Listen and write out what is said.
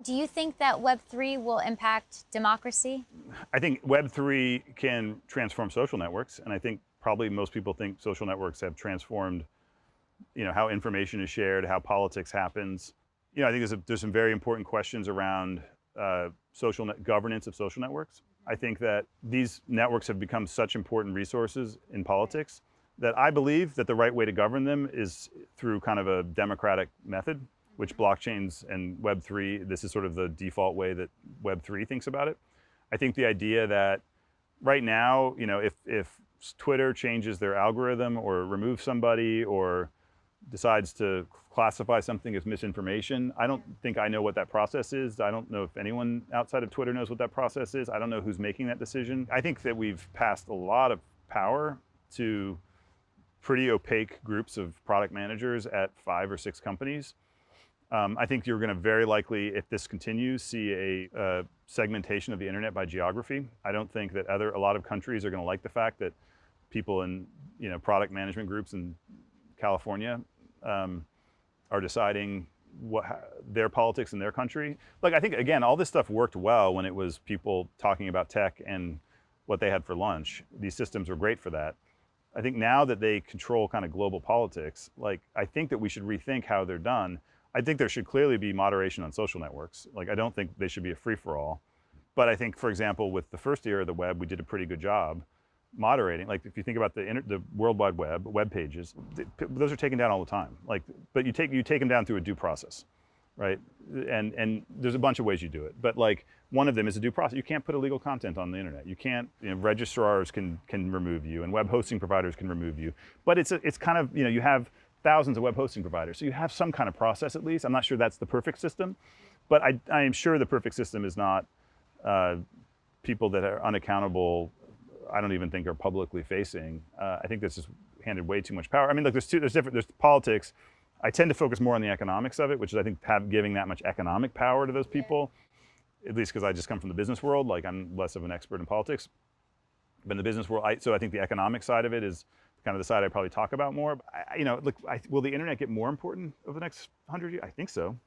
Do you think that Web3 will impact democracy? I think Web3 can transform social networks, and I think probably most people think social networks have transformed, how information is shared, how politics happens. I think there's some very important questions around governance of social networks. I think that these networks have become such important resources in politics that I believe that the right way to govern them is through kind of a democratic method, which blockchains and Web3, this is sort of the default way that Web3 thinks about it. I think the idea that right now, if Twitter changes their algorithm or removes somebody or decides to classify something as misinformation, I don't think I know what that process is. I don't know if anyone outside of Twitter knows what that process is. I don't know who's making that decision. I think that we've passed a lot of power to pretty opaque groups of product managers at 5 or 6 companies. I think you're going to very likely, if this continues, see a segmentation of the internet by geography. I don't think that a lot of countries are going to like the fact that people in product management groups in California are deciding their politics in their country. Like, I think, again, all this stuff worked well when it was people talking about tech and what they had for lunch. These systems were great for that. I think now that they control kind of global politics, I think that we should rethink how they're done. I think there should clearly be moderation on social networks. I don't think they should be a free-for-all. But I think, for example, with the first era of the web, we did a pretty good job moderating. If you think about the World Wide web pages, those are taken down all the time. But you take them down through a due process, right? And there's a bunch of ways you do it. But one of them is a due process. You can't put illegal content on the internet. You can't. Registrars can remove you, and web hosting providers can remove you. But it's kind of you have thousands of web hosting providers, so you have some kind of process at least. I'm not sure that's the perfect system, but I am sure the perfect system is not people that are unaccountable. I don't even think are publicly facing. I think this is handed way too much power. I mean, look, there's politics. I tend to focus more on the economics of it, which is I think giving that much economic power to those people, at least because I just come from the business world. I'm less of an expert in politics, but in the business world, so I think the economic side of it is kind of the side I probably talk about more. Will the internet get more important over the next 100 years? I think so.